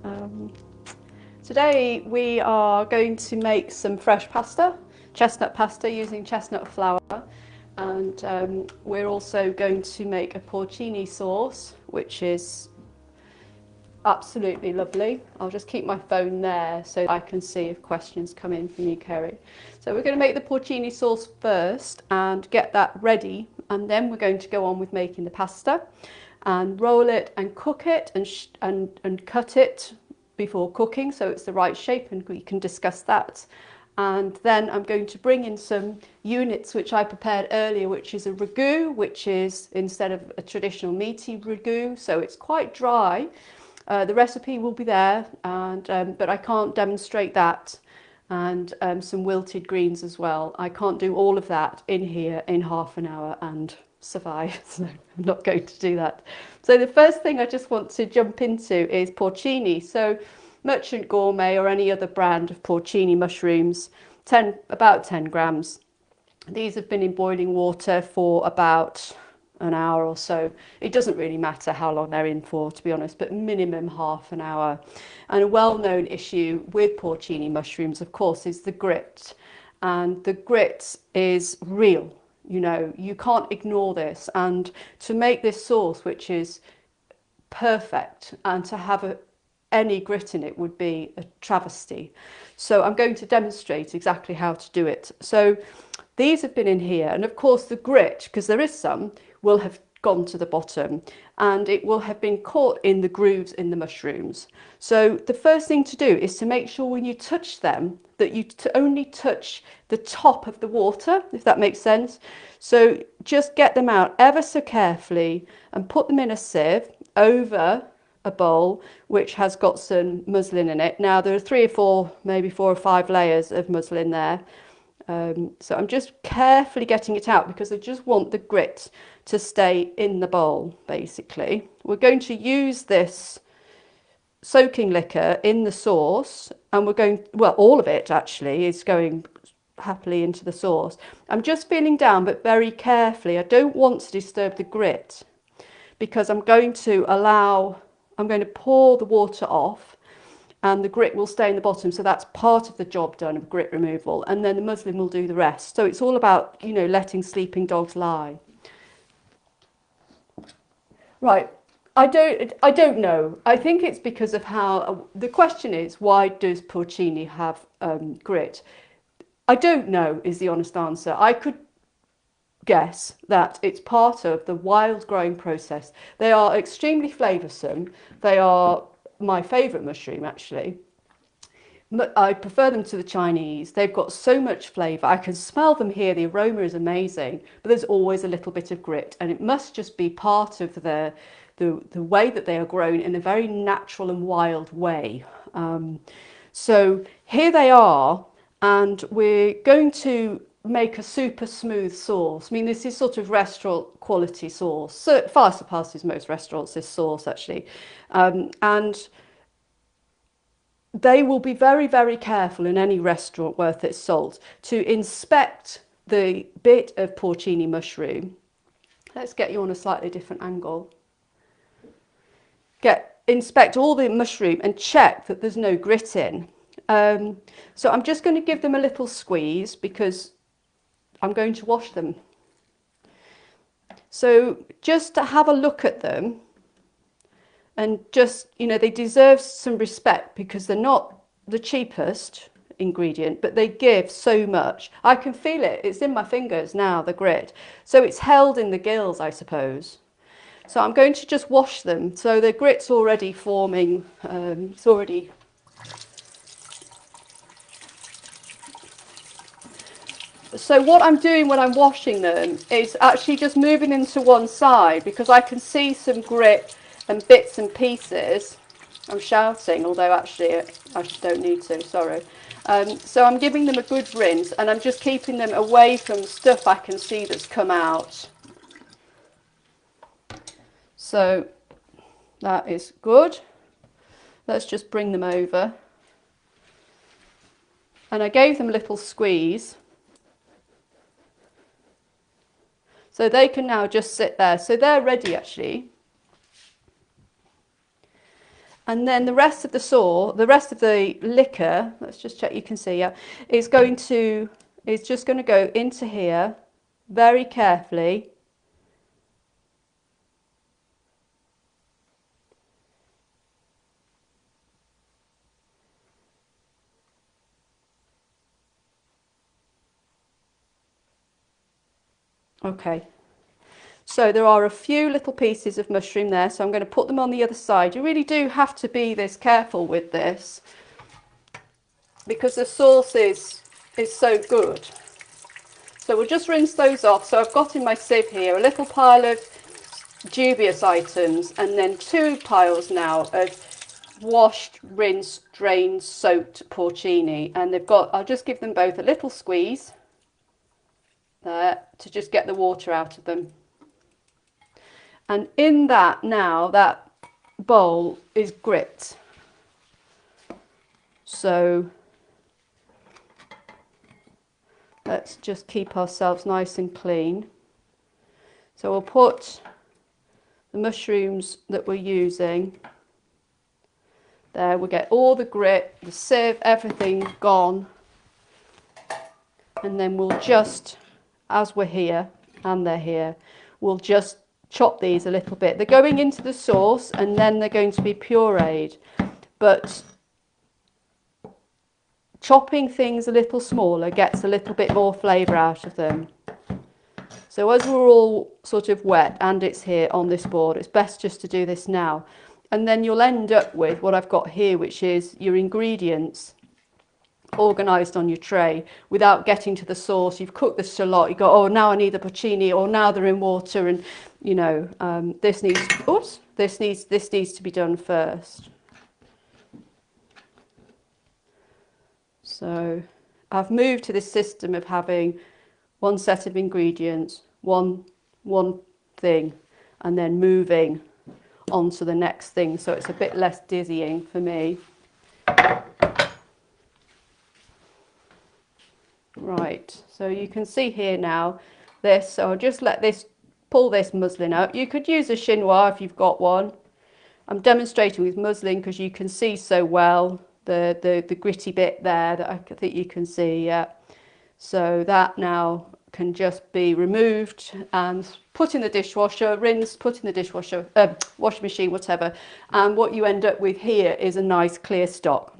Um, Today we are going to make some fresh pasta, chestnut pasta using chestnut flour, and we're also going to make a porcini sauce, which is absolutely lovely. I'll just keep my phone there so I can see if questions come in from you, Kerry. So we're going to make the porcini sauce first and get that ready, and then we're going to go on with making the pasta and roll it and cook it and cut it before cooking so it's the right shape, and we can discuss that. And then I'm going to bring in some units which I prepared earlier, which is a ragu, which is instead of a traditional meaty ragu, so it's quite dry. The recipe will be there, and but I can't demonstrate that, and some wilted greens as well. I can't do all of that in here in half an hour and survive, so I'm not going to do that. So the first thing I just want to jump into is porcini. So Merchant Gourmet or any other brand of porcini mushrooms, about 10 grams. These have been in boiling water for about an hour or so. It doesn't really matter how long they're in for, to be honest, but minimum half an hour. And a well-known issue with porcini mushrooms, of course, is the grit. And the grit is real. You know, you can't ignore this. And to make this sauce, which is perfect, and to have any grit in it would be a travesty. So I'm going to demonstrate exactly how to do it. So these have been in here, and of course the grit, because there is some, will have gone to the bottom and it will have been caught in the grooves in the mushrooms. So the first thing to do is to make sure when you touch them that you only touch the top of the water, if that makes sense. So just get them out ever so carefully and put them in a sieve over a bowl which has got some muslin in it. Now there are 3 or 4, maybe 4 or 5 layers of muslin there. So I'm just carefully getting it out because I just want the grit to stay in the bowl, basically. We're going to use this soaking liquor in the sauce, and we're going, well, all of it actually is going happily into the sauce. I'm just feeling down, but very carefully. I don't want to disturb the grit because I'm going to pour the water off, and the grit will stay in the bottom, so that's part of the job done of grit removal, and then the muslin will do the rest. So it's all about, you know, letting sleeping dogs lie. Right, I don't know. I think it's because of how, the question is, why does porcini have grit? I don't know is the honest answer. I could guess that it's part of the wild growing process. They are extremely flavoursome. They are my favourite mushroom, actually. I prefer them to the Chinese. They've got so much flavour. I can smell them here. The aroma is amazing, but there's always a little bit of grit, and it must just be part of the way that they are grown in a very natural and wild way. So here they are, and we're going to make a super smooth sauce. I mean, this is sort of restaurant quality sauce. So it far surpasses most restaurants, this sauce actually. And they will be very, very careful in any restaurant worth its salt to inspect the bit of porcini mushroom. Let's get you on a slightly different angle. Inspect all the mushroom and check that there's no grit in. So I'm just going to give them a little squeeze because I'm going to wash them. So just to have a look at them, and just, you know, they deserve some respect because they're not the cheapest ingredient, but they give so much. I can feel it. It's in my fingers now, the grit. So it's held in the gills, I suppose. So I'm going to just wash them. So the grit's already forming. It's already... So what I'm doing when I'm washing them is actually just moving them to one side because I can see some grit and bits and pieces. I'm shouting, although actually I don't need to, sorry. So I'm giving them a good rinse, and I'm just keeping them away from stuff I can see that's come out. So that is good. Let's just bring them over. And I gave them a little squeeze. So they can now just sit there. So they're ready actually. And then the rest of the sauce, the rest of the liquor, let's just check you can see, yeah, is just going to go into here very carefully. Okay. So there are a few little pieces of mushroom there, so I'm going to put them on the other side. You really do have to be this careful with this because the sauce is so good. So we'll just rinse those off. So I've got in my sieve here a little pile of dubious items and then 2 piles now of washed, rinsed, drained, soaked porcini. And I'll just give them both a little squeeze there to just get the water out of them. And in that now, that bowl is grit. So let's just keep ourselves nice and clean. So we'll put the mushrooms that we're using there. We'll get all the grit, the sieve, everything gone. And then we'll just, as we're here and they're here, we'll just chop these a little bit. They're going into the sauce and then they're going to be pureed. But chopping things a little smaller gets a little bit more flavour out of them. So as we're all sort of wet and it's here on this board, it's best just to do this now. And then you'll end up with what I've got here, which is your ingredients organised on your tray without getting to the sauce. You've cooked the shallot, you go, oh, now I need the porcini, or now they're in water, and you know, this needs to be done first. So I've moved to this system of having one set of ingredients, one thing, and then moving on to the next thing, so it's a bit less dizzying for me. Right, so you can see here now this, so I'll just pull this muslin out. You could use a chinois if you've got one. I'm demonstrating with muslin because you can see so well the gritty bit there that I think you can see, yeah. So that now can just be removed and put in the dishwasher, rinsed, put in the dishwasher, washing machine, whatever. And what you end up with here is a nice clear stock.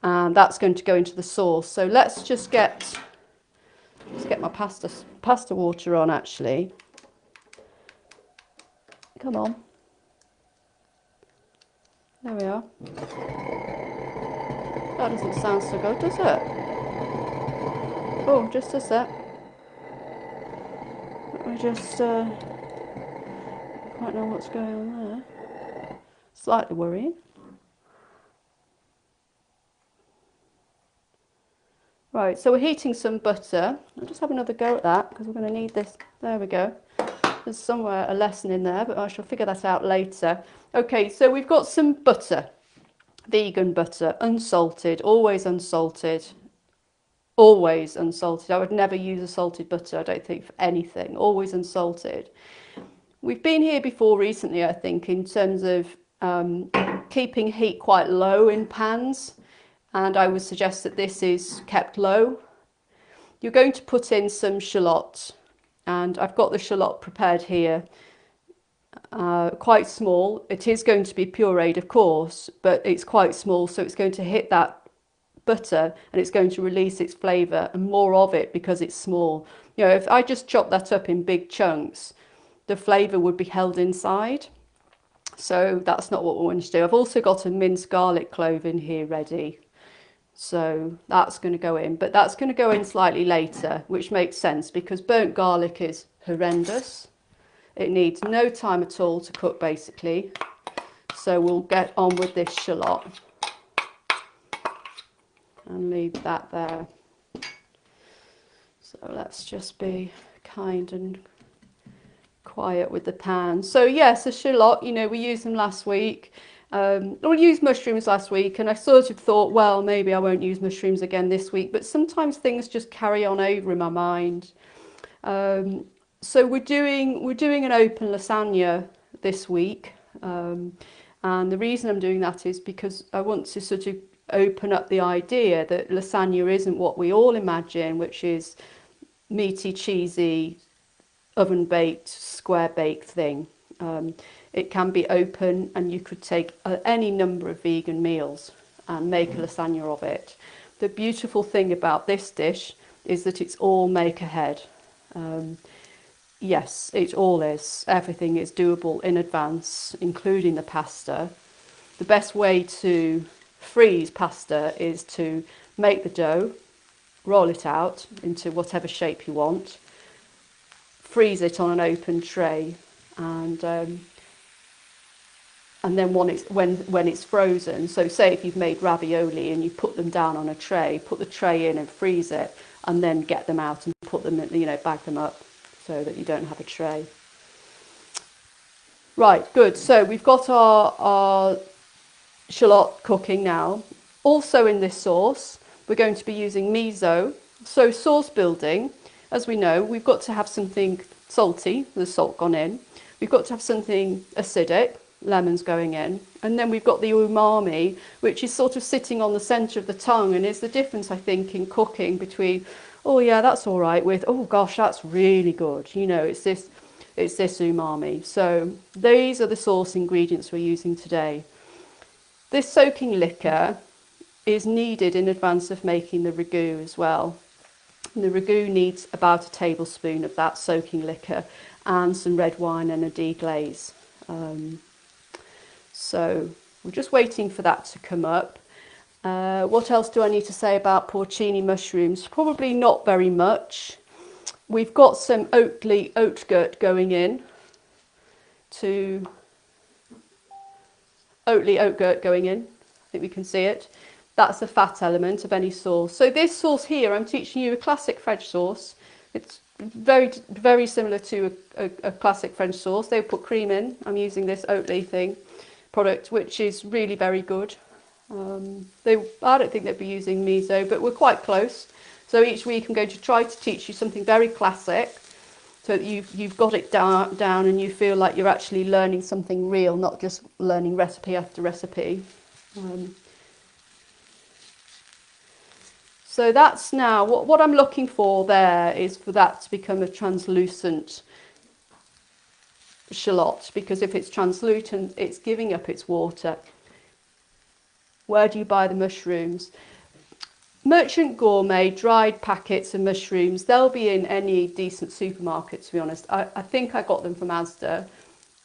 And that's going to go into the sauce. So let's just get my pasta water on, actually. Come on. There we are. That doesn't sound so good, does it? Oh, just a sec. Let me just quite know what's going on there. Slightly worrying. Right, so we're heating some butter. I'll just have another go at that because we're going to need this. There we go. There's somewhere a lesson in there, but I shall figure that out later. Okay, so we've got some butter. Vegan butter, unsalted, always unsalted. Always unsalted. I would never use a salted butter, I don't think, for anything. Always unsalted. We've been here before recently, I think, in terms of keeping heat quite low in pans. And I would suggest that this is kept low. You're going to put in some shallot, and I've got the shallot prepared here, quite small. It is going to be pureed, of course, but it's quite small, so it's going to hit that butter and it's going to release its flavour and more of it because it's small. You know, if I just chop that up in big chunks, the flavour would be held inside. So that's not what we want to do. I've also got a minced garlic clove in here ready. So that's going to go in, but that's going to go in slightly later, which makes sense because burnt garlic is horrendous. It needs no time at all to cook, basically. So we'll get on with this shallot and leave that there. So let's just be kind and quiet with the pan. So yes, a shallot, you know, we used them last week. We used mushrooms last week, and I sort of thought, well, maybe I won't use mushrooms again this week, but sometimes things just carry on over in my mind. So we're doing an open lasagna this week, And the reason I'm doing that is because I want to sort of open up the idea that lasagna isn't what we all imagine, which is meaty, cheesy, oven baked, square baked thing. It can be open, and you could take any number of vegan meals and make a lasagna of it. The beautiful thing about this dish is that it's all make ahead. Yes, it all is. Everything is doable in advance, including the pasta. The best way to freeze pasta is to make the dough, roll it out into whatever shape you want, freeze it on an open tray, and then when it's frozen, so say if you've made ravioli and you put them down on a tray, put the tray in and freeze it, and then get them out and put them in, bag them up so that you don't have a tray. Right, good. So we've got our shallot cooking now. Also in this sauce, we're going to be using miso. So sauce building, as we know, we've got to have something salty, the salt gone in. We've got to have something acidic, lemons going in. And then we've got the umami, which is sort of sitting on the centre of the tongue, and is the difference, I think, in cooking between, oh yeah, that's all right, with, oh gosh, that's really good. It's this umami. So these are the sauce ingredients we're using today. This soaking liquor is needed in advance of making the ragu as well. And the ragu needs about a tablespoon of that soaking liquor and some red wine and a deglaze. So we're just waiting for that to come up. What else do I need to say about porcini mushrooms? Probably not very much. We've got some oat gurt going in to oat gurt going in. I think we can see it. That's the fat element of any sauce. So this sauce here, I'm teaching you a classic French sauce. It's very, very similar to a classic French sauce. They put cream in. I'm using this Oatly product, which is really very good. I don't think they'd be using miso, but we're quite close. So each week I'm going to try to teach you something very classic, so that you've got it down and you feel like you're actually learning something real, not just learning recipe after recipe. So that's now, what I'm looking for there is for that to become a translucent shallot, because if it's translucent, it's giving up its water. Where do you buy the mushrooms? Merchant Gourmet dried packets of mushrooms. They'll be in any decent supermarket, to be honest. I think I got them from Asda.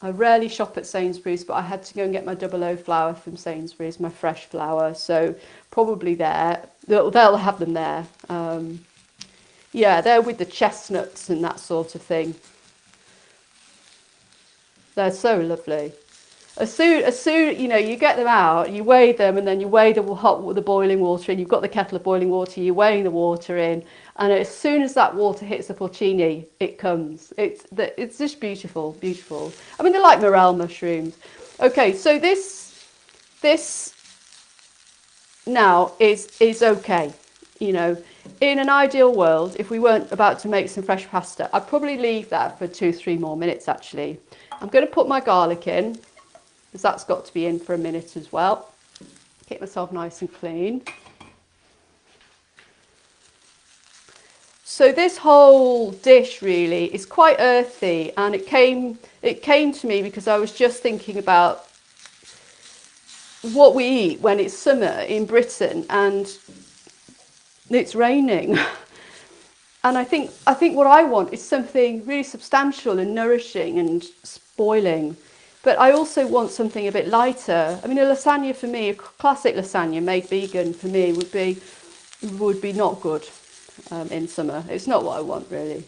I rarely shop at Sainsbury's, but I had to go and get my 00 flour from Sainsbury's, my fresh flour. So probably there. They'll have them there. Yeah, they're with the chestnuts and that sort of thing. They're so lovely. As soon you get them out, you weigh them, and then you weigh the boiling water in. You've got the kettle of boiling water. You're weighing the water in, and as soon as that water hits the porcini, it comes. It's just beautiful, beautiful. I mean, they're like morel mushrooms. Okay, so this now is okay. In an ideal world, if we weren't about to make some fresh pasta, I'd probably leave that for 2-3 more minutes. Actually, I'm going to put my garlic in, because that's got to be in for a minute as well. Keep myself nice and clean. So this whole dish really is quite earthy, and it came to me because I was just thinking about what we eat when it's summer in Britain and it's raining. And I think what I want is something really substantial and nourishing and spoiling. But I also want something a bit lighter. I mean, a lasagna for me, a classic lasagna made vegan for me would be not good in summer. It's not what I want really.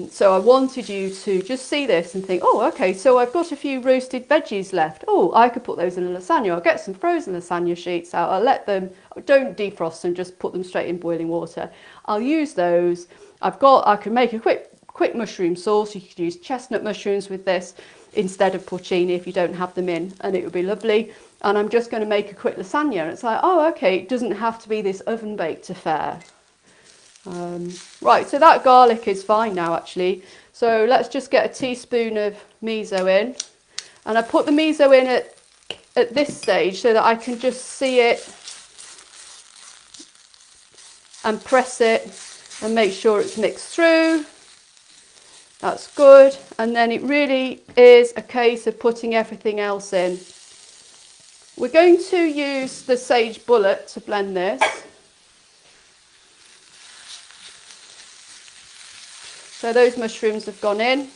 So I wanted you to just see this and think, oh, okay, so I've got a few roasted veggies left. Oh, I could put those in a lasagna. I'll get some frozen lasagna sheets out. I'll let them, don't defrost them, just put them straight in boiling water. I'll use those. I can make a quick mushroom sauce. You could use chestnut mushrooms with this instead of porcini if you don't have them in, and it would be lovely. And I'm just going to make a quick lasagna, and it's like, oh, okay, it doesn't have to be this oven baked affair. Right, so that garlic is fine now actually. So let's just get a teaspoon of miso in. And I put the miso in at this stage so that I can just see it and press it and make sure it's mixed through. That's good. And then it really is a case of putting everything else in. We're going to use the sage bullet to blend this. So those mushrooms have gone in.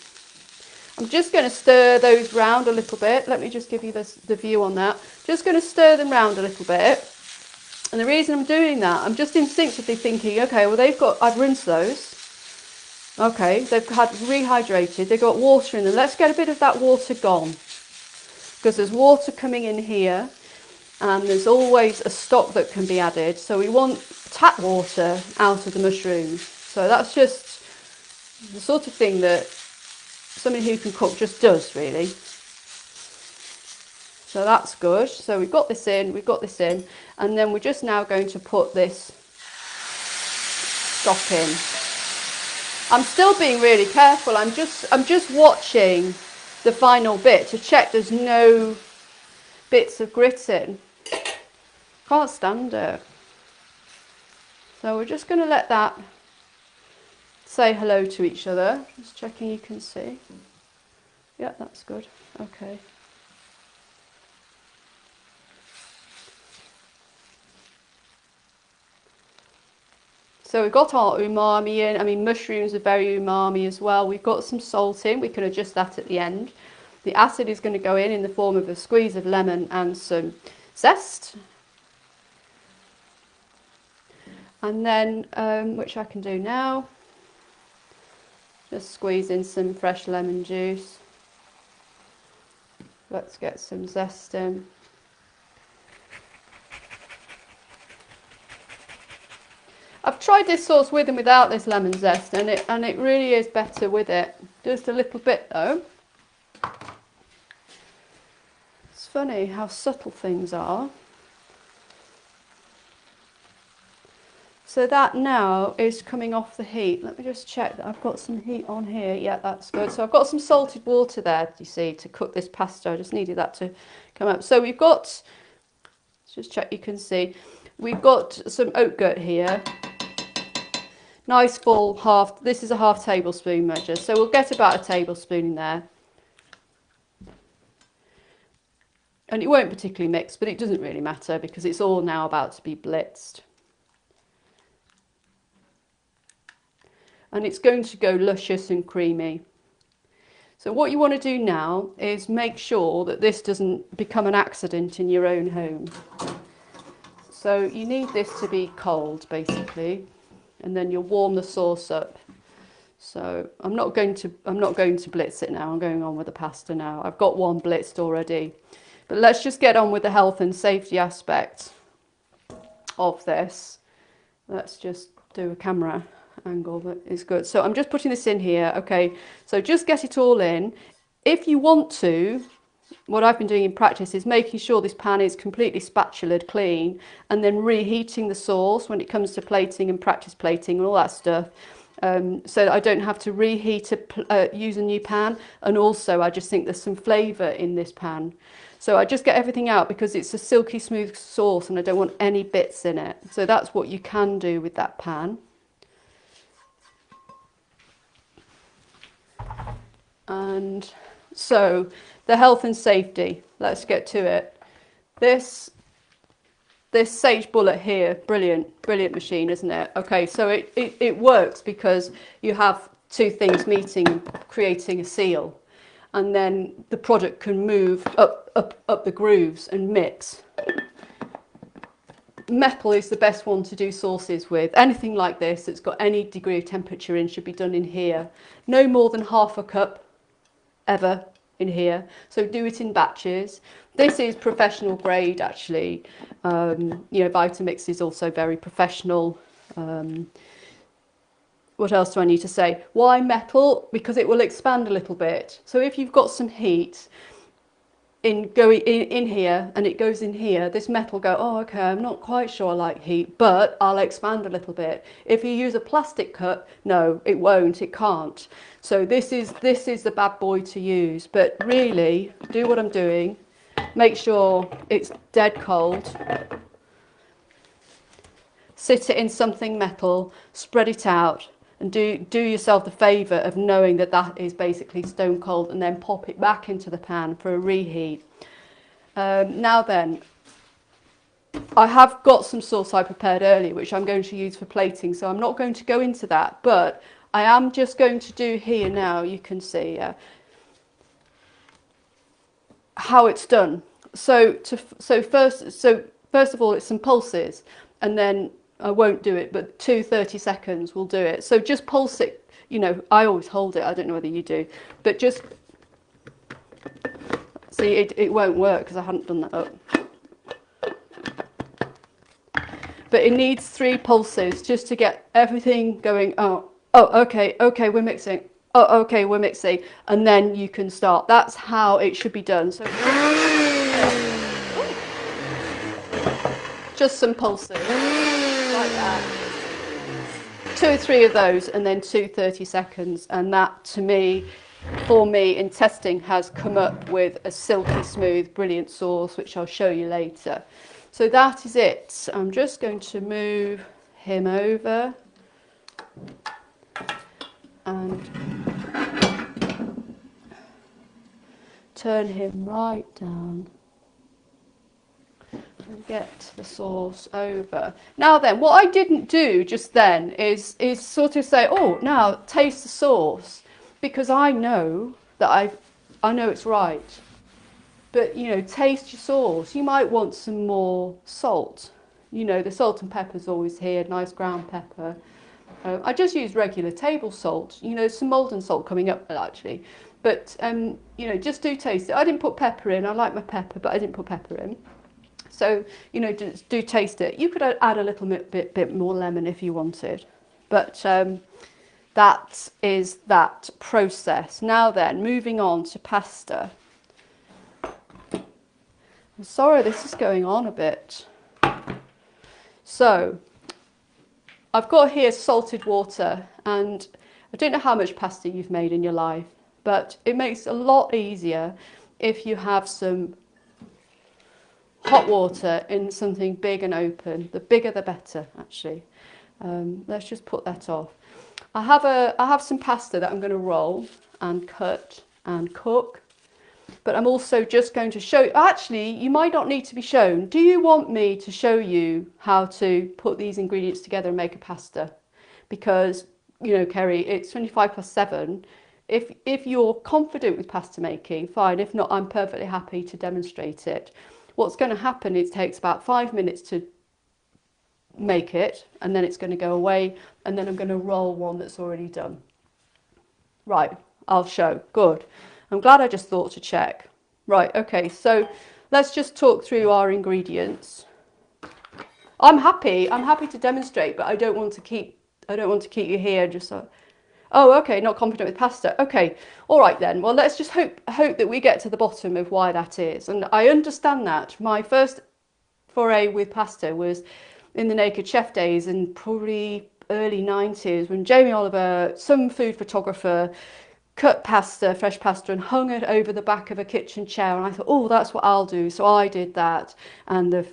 I'm just going to stir those round a little bit. Let me just give you the view on that. Just going to stir them round a little bit. And the reason I'm doing that, I'm just instinctively thinking, okay, well I've rinsed those. Okay, they've had rehydrated, they've got water in them. Let's get a bit of that water gone. Because there's water coming in here and there's always a stock that can be added. So we want tap water out of the mushrooms. So that's just the sort of thing that somebody who can cook just does, really. So that's good. So we've got this in, and then we're just now going to put this stock in. I'm still being really careful. I'm just watching the final bit to check there's no bits of grit in. Can't stand it. So we're just going to let that say hello to each other. Just checking you can see. Yeah, that's good. Okay. So we've got our umami in. I mean, mushrooms are very umami as well. We've got some salt in. We can adjust that at the end. The acid is going to go in the form of a squeeze of lemon and some zest. And then, which I can do now, just squeeze in some fresh lemon juice. Let's get some zest in. I've tried this sauce with and without this lemon zest, and it really is better with it. Just a little bit though. It's funny how subtle things are. So that now is coming off the heat. Let me just check that I've got some heat on here. Yeah, that's good. So I've got some salted water there, you see, to cook this pasta. I just needed that to come up. So we've got, let's just check you can see, we've got some oat gut here. Nice full half, this is a half tablespoon measure, so we'll get about a tablespoon in there. And it won't particularly mix, but it doesn't really matter because it's all now about to be blitzed. And it's going to go luscious and creamy. So what you want to do now is make sure that this doesn't become an accident in your own home. So you need this to be cold basically. And then you'll warm the sauce up. So I'm not going to blitz it now. I'm going on with the pasta now. I've got one blitzed already. But let's just get on with the health and safety aspect of this. Let's just do a camera angle that is good. So I'm just putting this in here. Okay, so just get it all in. If you want to, what I've been doing in practice is making sure this pan is completely spatulaed clean and then reheating the sauce when it comes to plating and practice plating and all that stuff, so that I don't have to reheat use a new pan. And also I just think there's some flavour in this pan. So I just get everything out because it's a silky smooth sauce and I don't want any bits in it. So that's what you can do with that pan. And so the health and safety, let's get to it. This sage bullet here, brilliant machine, isn't it? Okay, so it works because you have two things meeting and creating a seal, and then the product can move up the grooves and mix. Metal is the best one to do sauces with. Anything like this that's got any degree of temperature in should be done in here. No more than half a cup ever in here, so do it in batches. This is professional grade actually. You know, Vitamix is also very professional. What else do I need to say? Why metal? Because it will expand a little bit. So if you've got some heat, in here, and it goes in here, this metal go, oh, okay, I'm not quite sure I like heat, but I'll expand a little bit. If you use a plastic cut, no, it won't, it can't. So this is the bad boy to use. But really, do what I'm doing. Make sure it's dead cold. Sit it in something metal, spread it out, and do yourself the favour of knowing that that is basically stone cold, and then pop it back into the pan for a reheat. Now then, I have got some sauce I prepared earlier, which I'm going to use for plating, so I'm not going to go into that, but I am just going to do here now, you can see how it's done. So first of all, it's some pulses, and then I won't do it, but 30 seconds will do it. So just pulse it, you know, I always hold it, I don't know whether you do, but just, see, it won't work because I hadn't done that up. But it needs 3 pulses just to get everything going. Oh, okay, we're mixing. Oh, okay, we're mixing. And then you can start. That's how it should be done. So just some pulses, like that. 2 or 3 of those, and then 30 seconds. And that, to me, for me, in testing, has come up with a silky smooth, brilliant sauce, which I'll show you later. So that is it. I'm just going to move him over and turn him right down and get the sauce over. Now then, what I didn't do just then is sort of say, oh, now taste the sauce, because I know that I know it's right. But, you know, taste your sauce. You might want some more salt. You know, the salt and pepper's always here, nice ground pepper. I just use regular table salt. You know, some Maldon salt coming up, actually. But, you know, just do taste it. I didn't put pepper in. I like my pepper, but I didn't put pepper in. So, you know, do taste it. You could add a little bit more lemon if you wanted. But that is that process. Now then, moving on to pasta. I'm sorry, this is going on a bit. So, I've got here salted water, and I don't know how much pasta you've made in your life, but it makes it a lot easier if you have some hot water in something big and open. The bigger the better, actually. Let's just put that off. I have some pasta that I'm going to roll and cut and cook. But I'm also just going to show you, actually, you might not need to be shown. Do you want me to show you how to put these ingredients together and make a pasta? Because, you know, Kerry, it's 7:25. If you're confident with pasta making, fine. If not, I'm perfectly happy to demonstrate it. What's going to happen is it takes about 5 minutes to make it, and then it's going to go away, and then I'm going to roll one that's already done. Right, I'll show. Good. I'm glad I just thought to check. Right, okay, so let's just talk through our ingredients. I'm happy to demonstrate, but I don't want to keep you here just so. Oh, okay, not confident with pasta. Okay, all right then. Well, let's just hope that we get to the bottom of why that is. And I understand that. My first foray with pasta was in the Naked Chef days, and probably early 90s, when Jamie Oliver, some food photographer, cut pasta, fresh pasta, and hung it over the back of a kitchen chair. And I thought, oh, that's what I'll do. So I did that, and the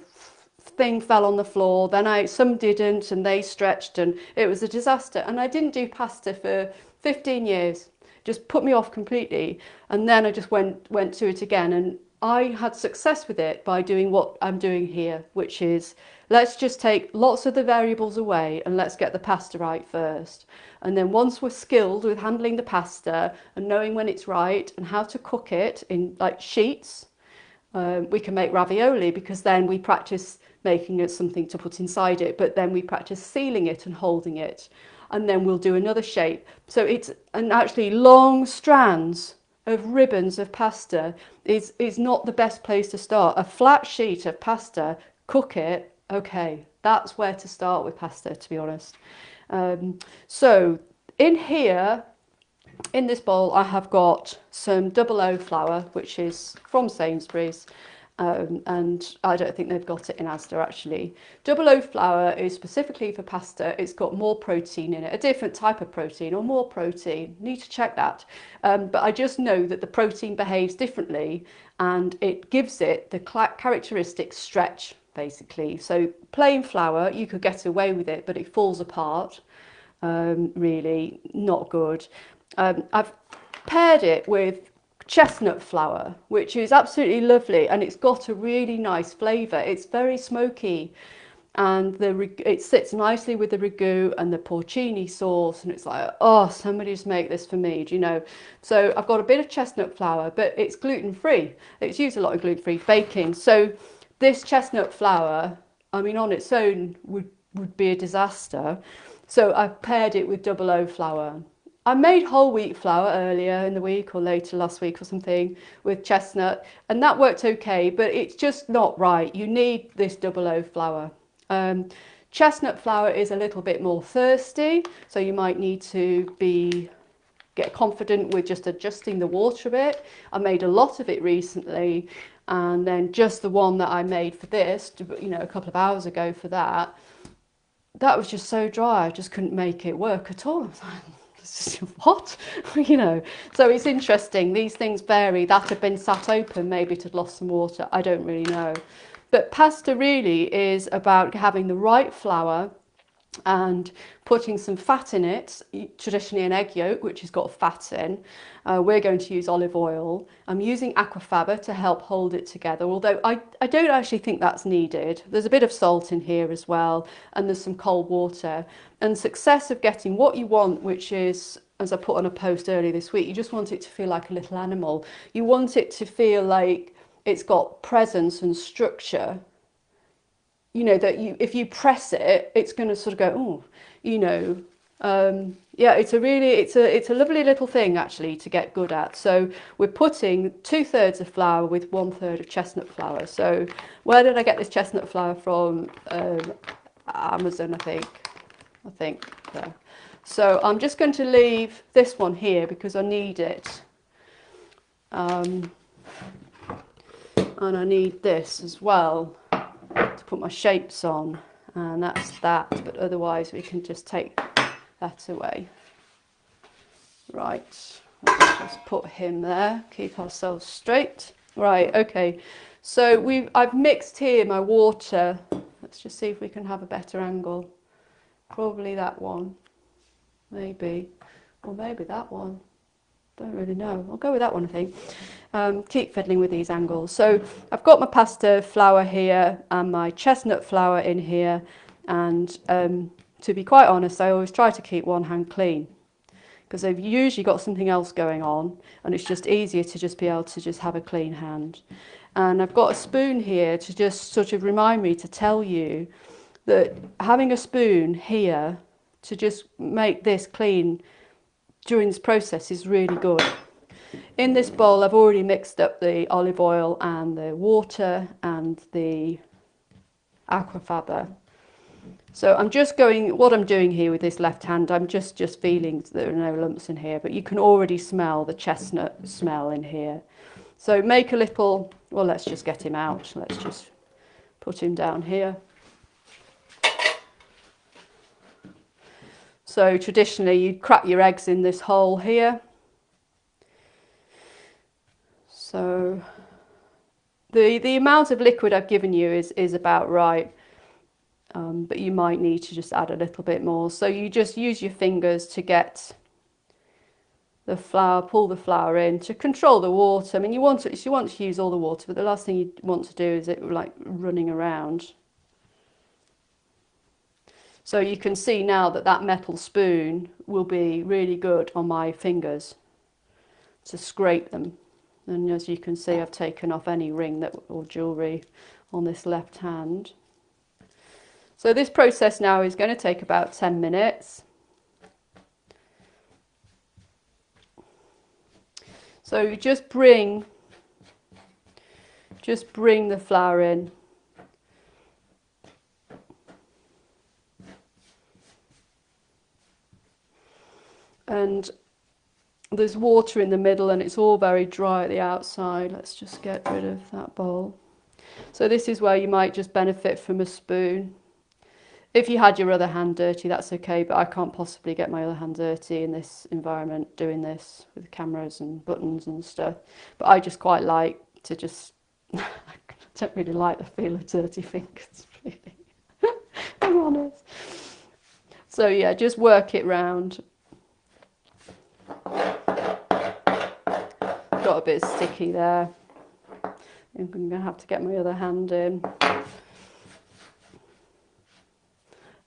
thing fell on the floor. Then some didn't, and they stretched, and it was a disaster. And I didn't do pasta for 15 years. Just put me off completely. And then I just went to it again, and I had success with it by doing what I'm doing here, which is let's just take lots of the variables away and let's get the pasta right first. And then once we're skilled with handling the pasta and knowing when it's right and how to cook it in like sheets, we can make ravioli, because then we practice making it something to put inside it, but then we practice sealing it and holding it. And then we'll do another shape. So it's, and actually long strands of ribbons of pasta is not the best place to start. A flat sheet of pasta, cook it, okay, that's where to start with pasta, to be honest. So in here In this bowl I have got some double O flour, which is from Sainsbury's, and I don't think they've got it in Asda actually. Double O flour is specifically for pasta. It's got more protein in it, a different type of protein or more protein. Need to check that. But I just know that the protein behaves differently and it gives it the characteristic stretch basically. So plain flour, you could get away with it, but it falls apart. Really not good. I've paired it with chestnut flour, which is absolutely lovely, and it's got a really nice flavour. It's very smoky, and it sits nicely with the ragu and the porcini sauce, and it's like, oh, somebody just make this for me, do you know? So I've got a bit of chestnut flour, but it's gluten-free. It's used a lot of gluten-free baking. So this chestnut flour, I mean, on its own would be a disaster. So I've paired it with double O flour. I made whole wheat flour earlier in the week or later last week or something with chestnut, and that worked okay, but it's just not right. You need this double O flour. Chestnut flour is a little bit more thirsty, so you might need to get confident with just adjusting the water a bit. I made a lot of it recently, and then just the one that I made for this, you know, a couple of hours ago for that was just so dry. I just couldn't make it work at all. I was like, what? You know, so it's interesting. These things vary. That had been sat open, maybe it had lost some water. I don't really know. But pasta really is about having the right flour and putting some fat in it, traditionally an egg yolk, which has got fat in. We're going to use olive oil. I'm using aquafaba to help hold it together, although I don't actually think that's needed. There's a bit of salt in here as well, and there's some cold water. And success of getting what you want, which is, as I put on a post earlier this week, you just want it to feel like a little animal. You want it to feel like it's got presence and structure. You know, that if you press it, it's going to sort of go, oh, you know, yeah, it's a lovely little thing actually to get good at. So we're putting 2/3 of flour with 1/3 of chestnut flour. So where did I get this chestnut flour from? Amazon, I think. Yeah. So I'm just going to leave this one here because I need it. And I need this as well to put my shapes on, and that's that, but otherwise we can just take that away. Right, let's just put him there, keep ourselves straight. Right, okay, so I've mixed here my water. Let's just see if we can have a better angle. Probably that one, maybe, or maybe that one. Don't really know. I'll go with that one, I think. Keep fiddling with these angles. So I've got my pasta flour here and my chestnut flour in here. And to be quite honest, I always try to keep one hand clean because they've usually got something else going on, and it's just easier to just be able to just have a clean hand. And I've got a spoon here to just sort of remind me to tell you that having a spoon here to just make this clean during this process is really good. In this bowl I've already mixed up the olive oil and the water and the aquafaba. So I'm just what I'm doing here with this left hand, I'm just feeling there are no lumps in here, but you can already smell the chestnut smell in here. So make a little, well, let's just get him out. Let's just put him down here. So traditionally you'd crack your eggs in this hole here. So the amount of liquid I've given you is about right, but you might need to just add a little bit more. So you just use your fingers to get the flour, pull the flour in to control the water. I mean, you want to use all the water, but the last thing you want to do is it like running around. So you can see now that that metal spoon will be really good on my fingers to scrape them. And as you can see, I've taken off any ring or jewellery on this left hand. So this process now is going to take about 10 minutes. So you just bring the flour in. And there's water in the middle and it's all very dry at the outside. Let's just get rid of that bowl. So this is where you might just benefit from a spoon. If you had your other hand dirty, that's okay, but I can't possibly get my other hand dirty in this environment doing this with cameras and buttons and stuff. But I just quite like to just, I don't really like the feel of dirty fingers, really. I'm honest. So yeah, just work it round. Got a bit sticky there. I'm going to have to get my other hand in.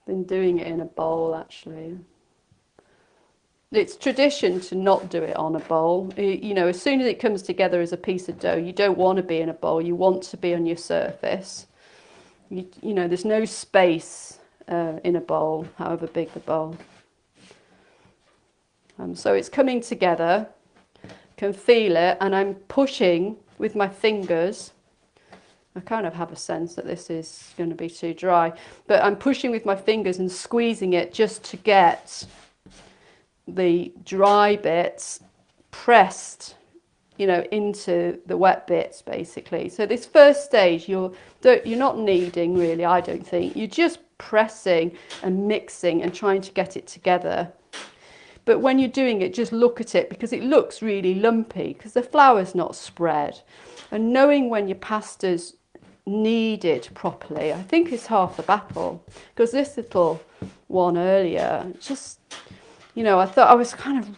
Been doing it in a bowl actually. It's tradition to not do it on a bowl. You know, as soon as it comes together as a piece of dough, you don't want to be in a bowl, you want to be on your surface. You know, there's no space in a bowl, however big the bowl. So it's coming together, can feel it, and I'm pushing with my fingers. I kind of have a sense that this is going to be too dry, but I'm pushing with my fingers and squeezing it just to get the dry bits pressed, you know, into the wet bits basically. So this first stage, you're not kneading really, I don't think. You're just pressing and mixing and trying to get it together. But when you're doing it, just look at it because it looks really lumpy because the flour's not spread. And knowing when your pasta's kneaded properly, I think is half the battle. Because this little one earlier, just, you know, I thought I was kind of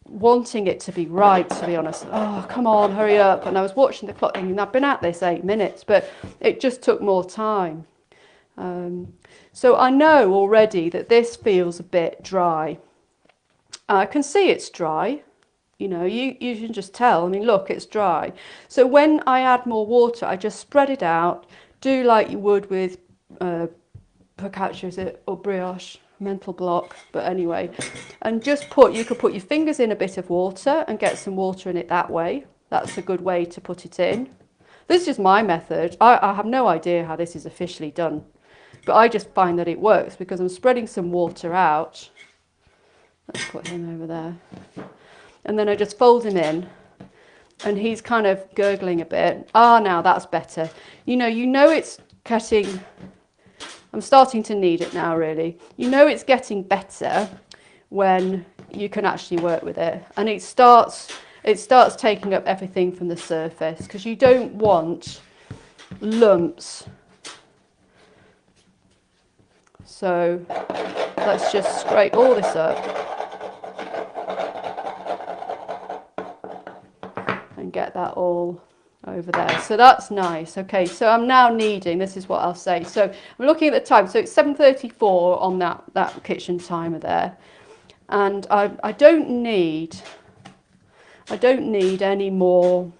wanting it to be right, to be honest. Oh, come on, hurry up. And I was watching the clock thinking, I've been at this 8 minutes, but it just took more time. So I know already that this feels a bit dry. I can see it's dry, you know, you can just tell. I mean, look, it's dry. So when I add more water, I just spread it out, do like you would with focaccia, is it, or brioche, mental block, but anyway. And just you could put your fingers in a bit of water and get some water in it that way. That's a good way to put it in. This is just my method. I have no idea how this is officially done, but I just find that it works because I'm spreading some water out. Let's put him over there. And then I just fold him in and he's kind of gurgling a bit. Ah, now that's better. You know it's getting, I'm starting to knead it now really. You know it's getting better when you can actually work with it. And it starts taking up everything from the surface because you don't want lumps. So let's just scrape all this up. And get that all over there. So that's nice. Okay, so I'm now kneading. This is what I'll say. So I'm looking at the time. So it's 7:34 on that kitchen timer there. And I don't need any more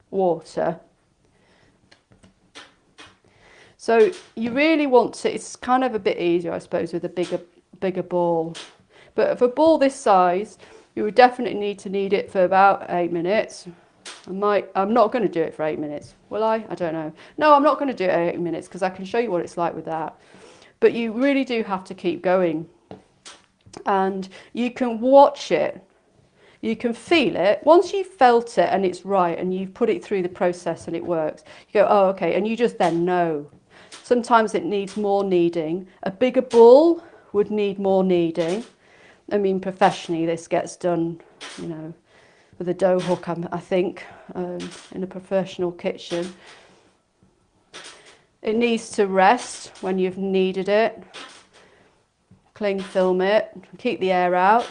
water. So you really want to, it's kind of a bit easier, I suppose, with a bigger ball. But for a ball this size, you would definitely need to knead it for about 8 minutes. I'm not going to do it for 8 minutes, will I? I don't know. No, I'm not going to do it 8 minutes because I can show you what it's like with that. But you really do have to keep going. And you can watch it. You can feel it. Once you've felt it and it's right and you've put it through the process and it works, you go, oh, okay. And you just then know. Sometimes it needs more kneading. A bigger ball would need more kneading. I mean, professionally, this gets done, you know, with a dough hook, I think, in a professional kitchen. It needs to rest when you've kneaded it. Cling film it, keep the air out.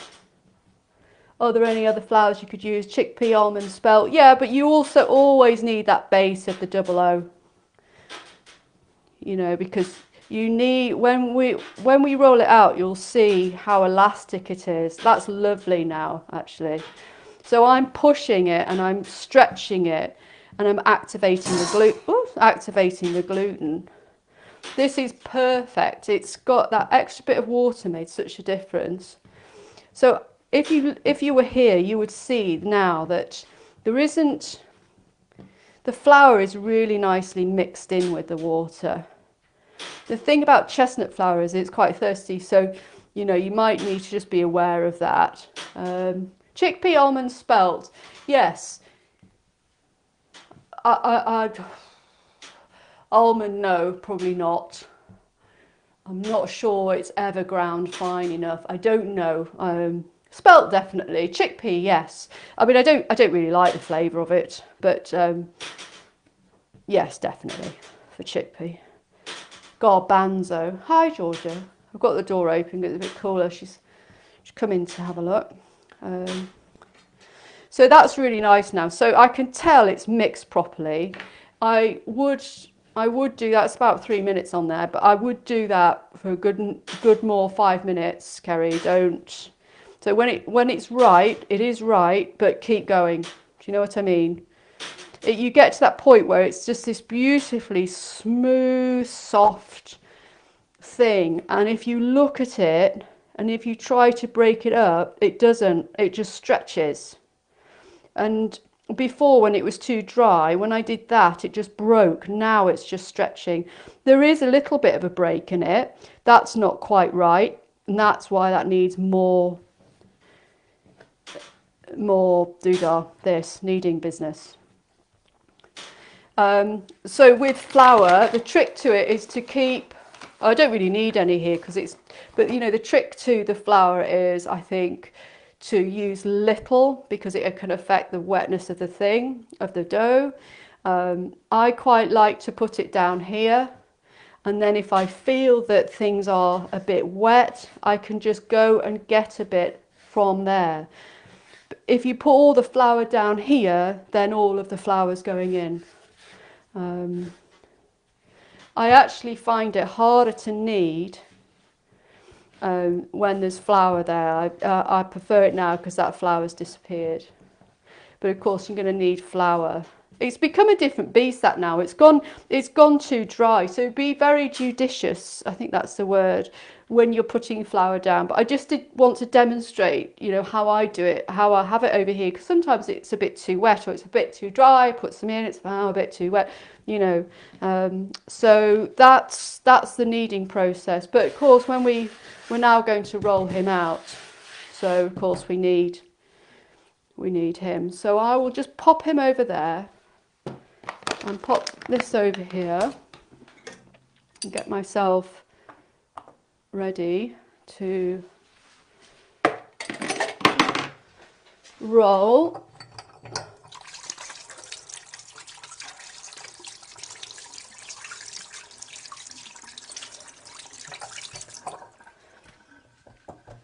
Are there any other flours you could use? Chickpea, almond, spelt. Yeah, but you also always need that base of the double O. You know, because you need, when we roll it out, you'll see how elastic it is. That's lovely now, actually. So I'm pushing it and I'm stretching it and I'm activating the gluten. This is perfect. It's got that extra bit of water made such a difference. So if you were here, you would see now that the flour is really nicely mixed in with the water. The thing about chestnut flour is it's quite thirsty, so you know you might need to just be aware of that. Chickpea almond spelt. Yes. Almond, no, probably not. I'm not sure it's ever ground fine enough. I don't know. Spelt definitely. Chickpea, yes. I mean, I don't really like the flavour of it, but yes, definitely for chickpea. Garbanzo. Hi, Georgia. I've got the door open. It's a bit cooler. She's come in to have a look. So that's really nice now. So I can tell it's mixed properly. I would do that. It's about 3 minutes on there, but I would do that for a good more 5 minutes, Kerry. Don't. So when it's right, it is right, but keep going. Do you know what I mean? You get to that point where it's just this beautifully smooth, soft thing, and if you look at it and if you try to break it up, it doesn't. It just stretches. And before, when it was too dry, when I did that, it just broke. Now it's just stretching. There is a little bit of a break in it. That's not quite right, and that's why that needs more doodah, this kneading business. So with flour, the trick to it is to keep, I don't really need any here because it's, but you know, the trick to the flour is, I think, to use little because it can affect the wetness of the thing, of the dough. I quite like to put it down here, and then if I feel that things are a bit wet, I can just go and get a bit from there. If you put all the flour down here, then all of the flour's going in. I actually find it harder to knead when there's flour there. I prefer it now because that flour's disappeared. But of course you're going to need flour. It's become a different beast that now. It's gone too dry. So be very judicious, I think that's the word, when you're putting flour down. But I just did want to demonstrate, you know, how I do it, how I have it over here, because sometimes it's a bit too wet or it's a bit too dry. Put some in, it's a bit too wet, you know. So that's the kneading process. But of course, when we're now going to roll him out, so of course we need him. So I will just pop him over there and pop this over here and get myself ready to roll.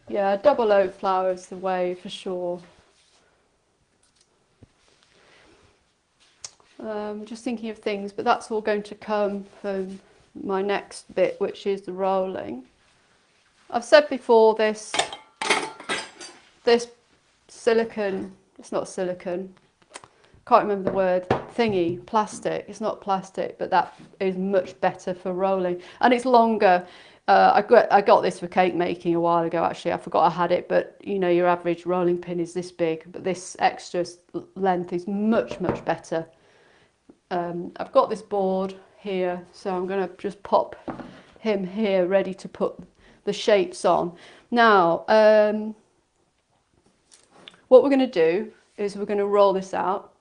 Yeah, double oat flour is the way for sure. Just thinking of things, but that's all going to come from my next bit, which is the rolling. I've said before this silicone, it's not silicone, can't remember the word, thingy, plastic. It's not plastic, but that is much better for rolling, and it's longer. I got this for cake making a while ago, actually. I forgot I had it, but you know, your average rolling pin is this big, but this extra length is much better. I've got this board here, so I'm going to just pop him here ready to put the shapes on. Now, what we're going to do is we're going to roll this out.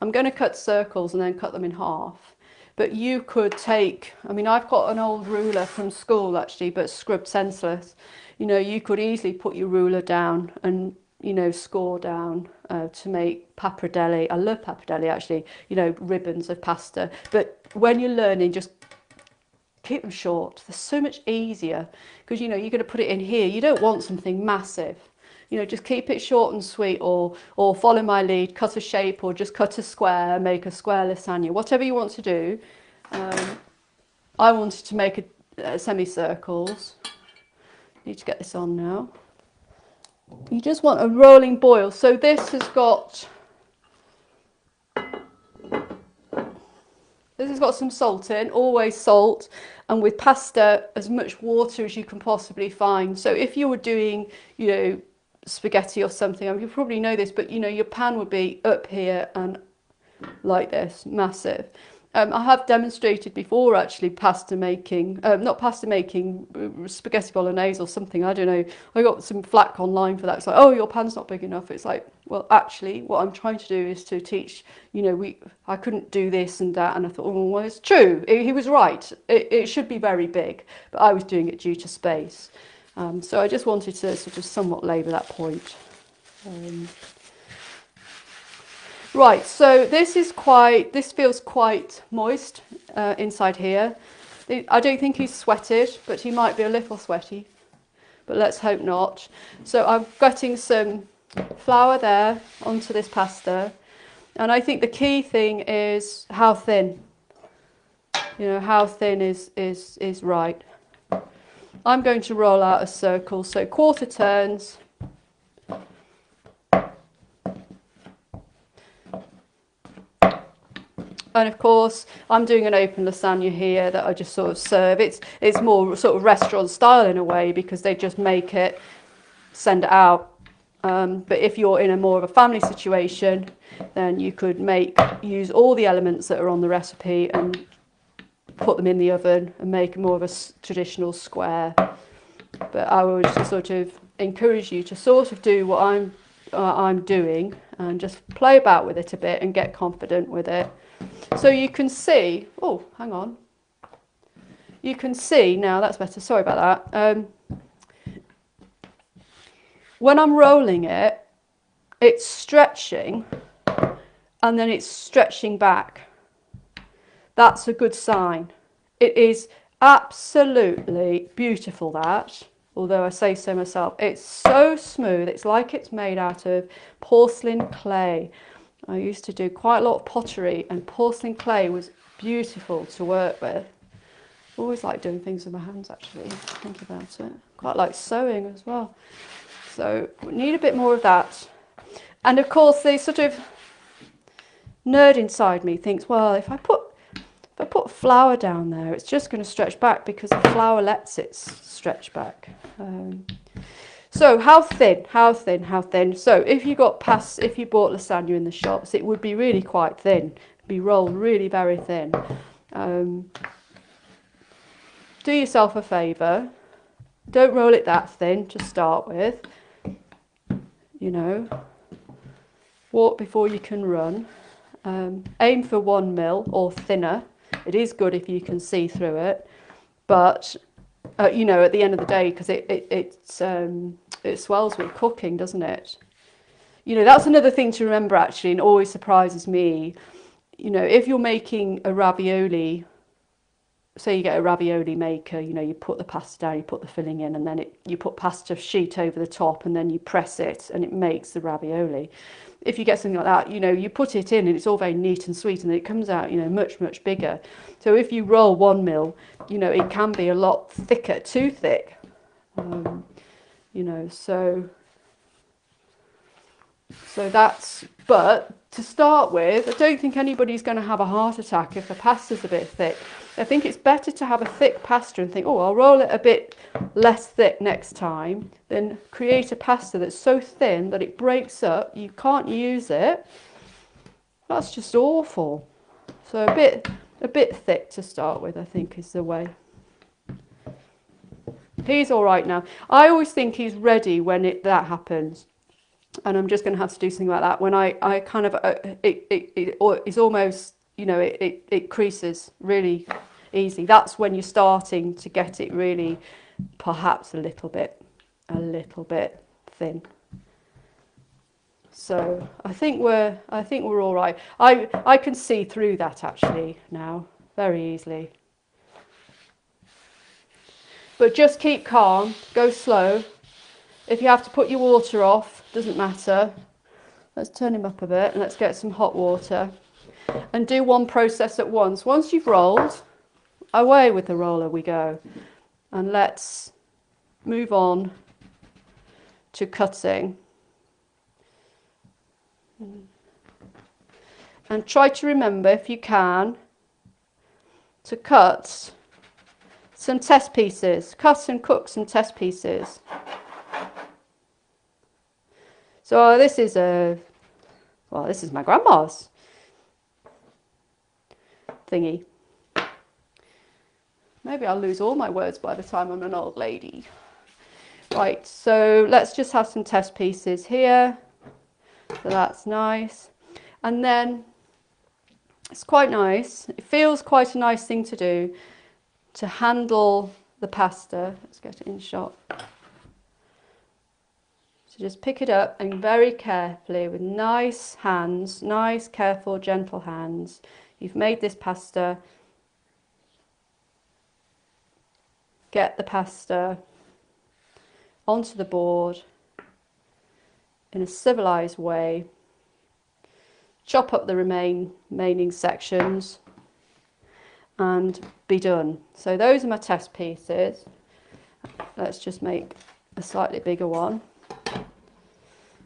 I'm going to cut circles and then cut them in half. But you could take, I mean, I've got an old ruler from school actually, but scrubbed senseless. You know, you could easily put your ruler down and, you know, score down to make pappardelle. I love pappardelle actually, you know, ribbons of pasta. But when you're learning, just keep them short. They're so much easier because, you know, you're going to put it in here. You don't want something massive. You know, just keep it short and sweet, or follow my lead, cut a shape, or just cut a square, make a square lasagna, whatever you want to do. I wanted to make semicircles. Need to get this on now. You just want a rolling boil. So this has got some salt in, always salt, and with pasta, as much water as you can possibly find. So if you were doing, you know, spaghetti or something, I mean, you probably know this, but you know, your pan would be up here and like this, massive. I have demonstrated before actually pasta making, not pasta making, spaghetti bolognese or something, I don't know. I got some flack online for that. It's like, oh, your pan's not big enough. It's like, well, actually, what I'm trying to do is to teach, you know, I couldn't do this and that. And I thought, oh, well, it's true. He was right. It should be very big, but I was doing it due to space. So I just wanted to sort of somewhat labour that point. Right, so this feels quite moist inside here. I don't think he's sweated, but he might be a little sweaty, but let's hope not. So I'm getting some flour there onto this pasta, and I think the key thing is how thin. You know, how thin is right. I'm going to roll out a circle, so quarter turns. And of course, I'm doing an open lasagna here that I just sort of serve. It's more sort of restaurant style in a way because they just make it, send it out. But if you're in a more of a family situation, then you could use all the elements that are on the recipe and put them in the oven and make more of a traditional square. But I would sort of encourage you to sort of do what I'm doing and just play about with it a bit and get confident with it. So you can see, oh, hang on. You can see, now that's better, sorry about that. When I'm rolling it, it's stretching and then it's stretching back. That's a good sign. It is absolutely beautiful, that, although I say so myself. It's so smooth, it's like it's made out of porcelain clay. I used to do quite a lot of pottery and porcelain clay was beautiful to work with. I always like doing things with my hands actually, think about it. Quite like sewing as well. So we need a bit more of that. And of course the sort of nerd inside me thinks, well, if I put flour down there, it's just going to stretch back because the flour lets it stretch back. So how thin? So if you bought lasagna in the shops, it would be really quite thin. It'd be rolled really very thin. Do yourself a favour. Don't roll it that thin to start with. You know, walk before you can run. Aim for 1 mil or thinner. It is good if you can see through it, but you know, at the end of the day, because it swells with cooking, doesn't it? You know, that's another thing to remember actually, and always surprises me. You know, if you're making a ravioli, say you get a ravioli maker, you know, you put the pasta down, you put the filling in, and then you put pasta sheet over the top, and then you press it, and it makes the ravioli. If you get something like that, you know, you put it in and it's all very neat and sweet and it comes out, you know, much, much bigger. So if you roll 1 mil, you know, it can be a lot thicker, too thick. You know, so that's, but to start with, I don't think anybody's going to have a heart attack if the pasta's a bit thick. I think it's better to have a thick pasta and think, oh, I'll roll it a bit less thick next time, than create a pasta that's so thin that it breaks up, you can't use it. That's just awful. So a bit thick to start with, I think, is the way. He's all right now. I always think he's ready when that happens. And I'm just going to have to do something like that. When I kind of, it's almost, you know, it creases really easy. That's when you're starting to get it really, perhaps a little bit thin. So I think we're all right. I can see through that actually now very easily. But just keep calm, go slow. If you have to put your water off, doesn't matter. Let's turn him up a bit and let's get some hot water. And do one process at once. Once you've rolled, away with the roller we go. And let's move on to cutting. And try to remember, if you can, to cut some test pieces. Cut and cook some test pieces. So this is my grandma's. thingy. Maybe I'll lose all my words by the time I'm an old lady. Right, so let's just have some test pieces here. So that's nice. And then it's quite nice. It feels quite a nice thing to do, to handle the pasta. Let's get it in shot. So just pick it up and very carefully with nice hands, nice, careful, gentle hands. You've made this pasta. Get the pasta onto the board in a civilized way. Chop up the remaining sections and be done. So those are my test pieces. Let's just make a slightly bigger one.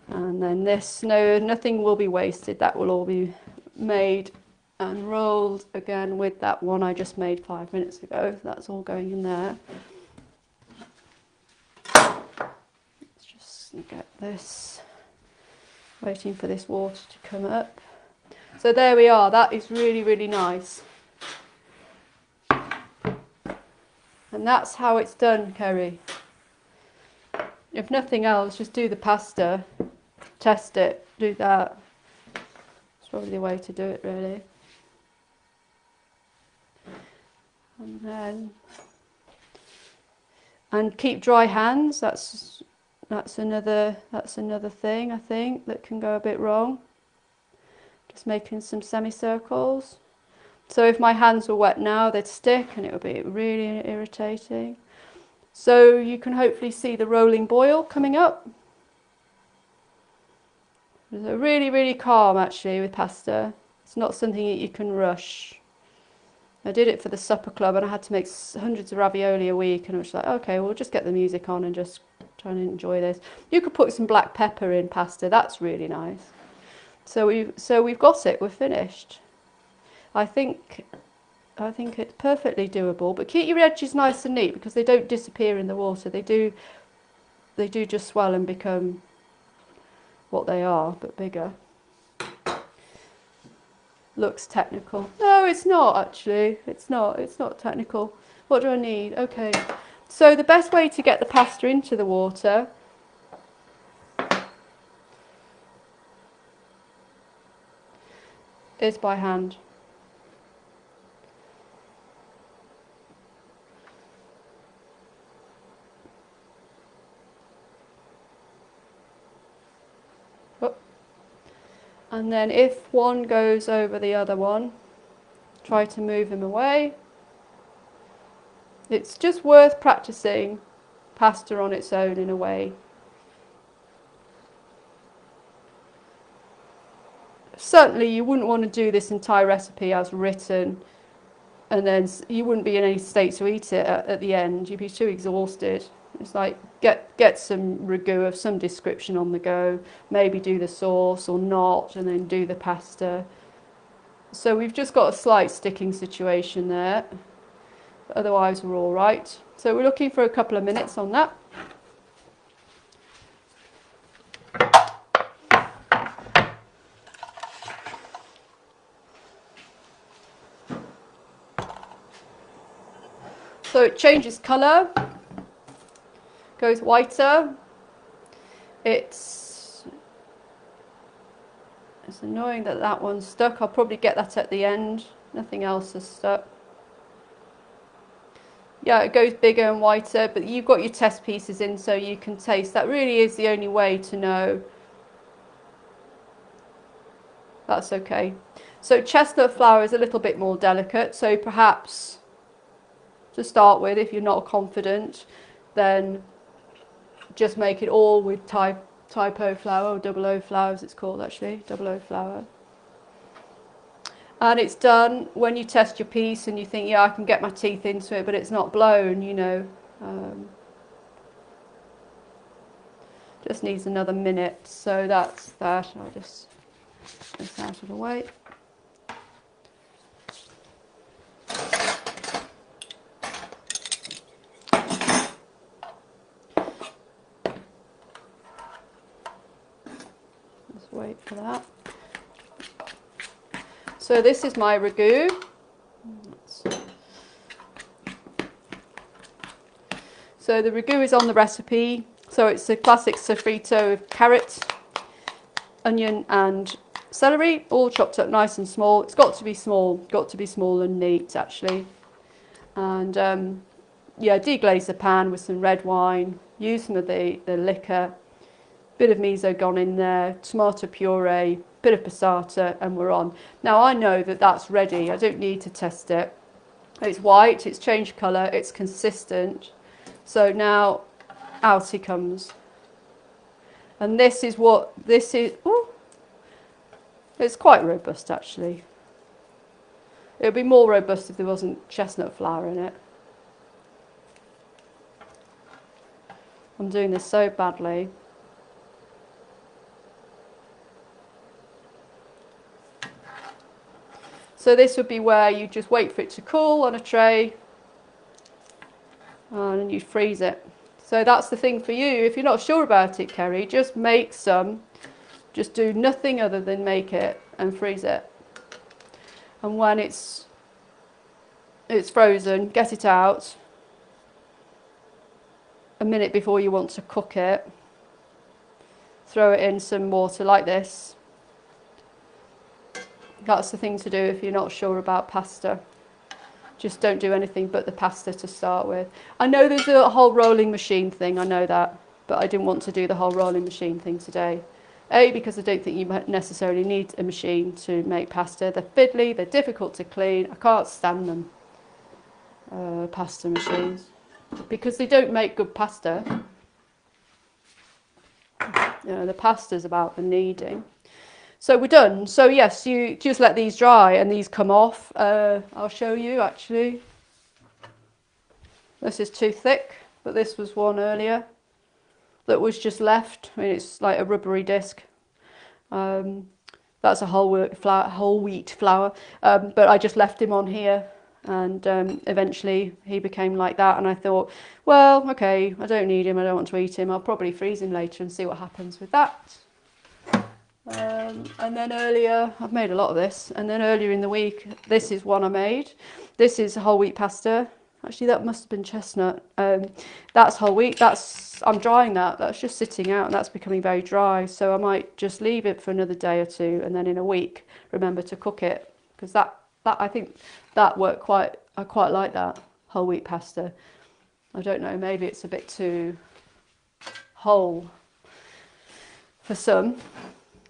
And then this, no, nothing will be wasted. That will all be made and rolled again with that one I just made 5 minutes ago. That's all going in there. Let's just get this, waiting for this water to come up. So there we are. That is really, really nice. And that's how it's done, Kerry. If nothing else, just do the pasta, test it, do that. It's probably the way to do it, really. And keep dry hands. That's another thing I think that can go a bit wrong. Just making some semicircles. So if my hands were wet now, they'd stick and it would be really irritating. So you can hopefully see the rolling boil coming up. It's really, really calm actually with pasta. It's not something that you can rush. I did it for the supper club and I had to make hundreds of ravioli a week, and I was like, okay, we'll just get the music on and just try and enjoy this. You could put some black pepper in pasta. That's really nice. So we've got it. We're finished. I think it's perfectly doable, but keep your edges nice and neat because they don't disappear in the water. They do just swell and become what they are, but bigger. Looks technical. No, it's not actually. It's not technical. What do I need? Okay. So the best way to get the pasta into the water is by hand. And then if one goes over the other one, try to move him away. It's just worth practicing pasta on its own in a way. Certainly you wouldn't want to do this entire recipe as written and then you wouldn't be in any state to eat it at the end. You'd be too exhausted. It's like get some ragu of some description on the go, maybe do the sauce or not, and then do the pasta. So we've just got a slight sticking situation there, but otherwise we're all right. So we're looking for a couple of minutes on that. So it changes colour, goes whiter. It's annoying that that one's stuck. I'll probably get that at the end. Nothing else is stuck. Yeah, it goes bigger and whiter, but you've got your test pieces in so you can taste. That really is the only way to know. That's okay. So chestnut flour is a little bit more delicate, so perhaps to start with, if you're not confident, then just make it all with typo flour, or 00 flour as it's called actually, 00 flour. And it's done when you test your piece and you think, yeah, I can get my teeth into it, but it's not blown, you know. Just needs another minute, so that's that. I'll just get this out of the way. Wait for that. So this is my ragu. So the ragu is on the recipe. So it's a classic sofrito of carrot, onion and celery, all chopped up nice and small. It's got to be small and neat actually. And yeah, deglaze the pan with some red wine, use some of the liquor, bit of miso gone in there, tomato puree, bit of passata, and we're on. Now I know that that's ready. I don't need to test it. It's white, it's changed colour, it's consistent. So now out he comes. And this is what this is. Ooh, it's quite robust actually. It would be more robust if there wasn't chestnut flour in it. I'm doing this so badly. So this would be where you just wait for it to cool on a tray and then you freeze it. So that's the thing for you. If you're not sure about it, Kerry, just make some. Just do nothing other than make it and freeze it. And when it's frozen, get it out a minute before you want to cook it. Throw it in some water like this. That's the thing to do if you're not sure about pasta. Just don't do anything but the pasta to start with. I know there's a whole rolling machine thing, I know that, but I didn't want to do the whole rolling machine thing today. A, because I don't think you necessarily need a machine to make pasta. They're fiddly, they're difficult to clean, I can't stand them, pasta machines, because they don't make good pasta. You know, the pasta's about the kneading. So we're done. So yes, you just let these dry and these come off. I'll show you actually. This is too thick, but this was one earlier that was just left. I mean, it's like a rubbery disc. That's a whole wheat flour, but I just left him on here, and eventually he became like that. And I thought, well, okay, I don't need him. I don't want to eat him. I'll probably freeze him later and see what happens with that. And then earlier, I've made a lot of this, and then earlier in the week, this is one I made. This is whole wheat pasta. Actually, that must have been chestnut. That's whole wheat. I'm drying that. That's just sitting out, and that's becoming very dry. So I might just leave it for another day or two, and then in a week, remember to cook it, because that I think that worked quite. I quite like that whole wheat pasta. I don't know. Maybe it's a bit too whole for some.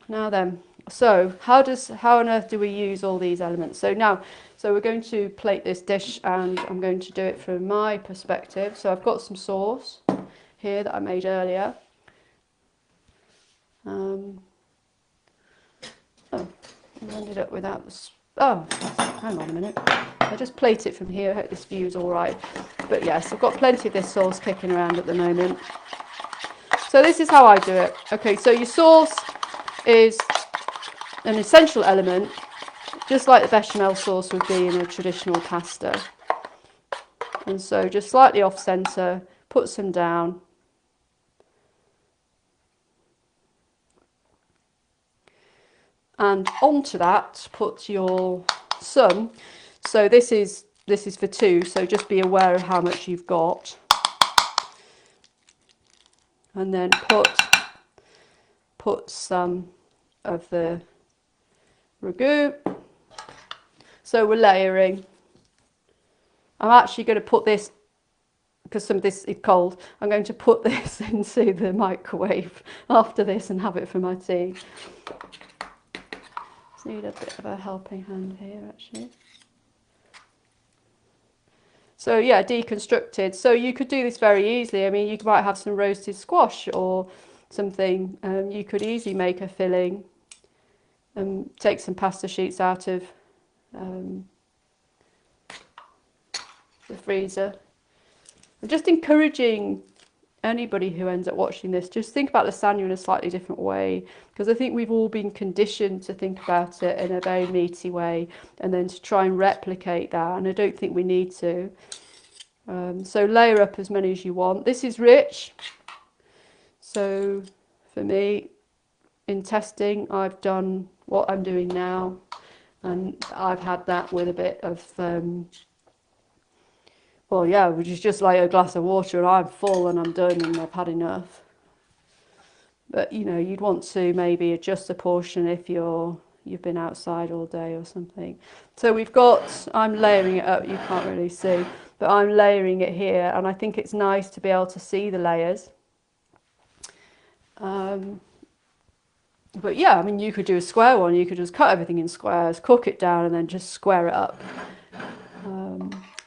Now then, so how on earth do we use all these elements? So we're going to plate this dish, and I'm going to do it from my perspective. So I've got some sauce here that I made earlier. Oh, I ended up without this. Oh, hang on a minute. I'll just plate it from here. I hope this view's all right. But yes, I've got plenty of this sauce kicking around at the moment. So this is how I do it. Okay, so your sauce is an essential element, just like the bechamel sauce would be in a traditional pasta. And so just slightly off centre, put some down. And onto that, put your some. So this is for two, so just be aware of how much you've got. And then put some of the ragu. So we're layering. I'm actually going to put this, because some of this is cold, I'm going to put this into the microwave after this and have it for my tea. Just need a bit of a helping hand here actually. So yeah, deconstructed. So you could do this very easily. I mean, you might have some roasted squash or something. You could easily make a filling and take some pasta sheets out of the freezer. I'm just encouraging anybody who ends up watching this, just think about lasagna in a slightly different way, because I think we've all been conditioned to think about it in a very meaty way and then to try and replicate that, and I don't think we need to. So layer up as many as you want. This is rich, so for me in testing I've done what I'm doing now, and I've had that with a bit of Well, yeah, which is just like a glass of water and I'm full and I'm done and I've had enough. But, you know, you'd want to maybe adjust the portion if you've been outside all day or something. So we've got, I'm layering it up, you can't really see, but I'm layering it here, and I think it's nice to be able to see the layers. But yeah, I mean, you could do a square one, you could just cut everything in squares, cook it down, and then just square it up.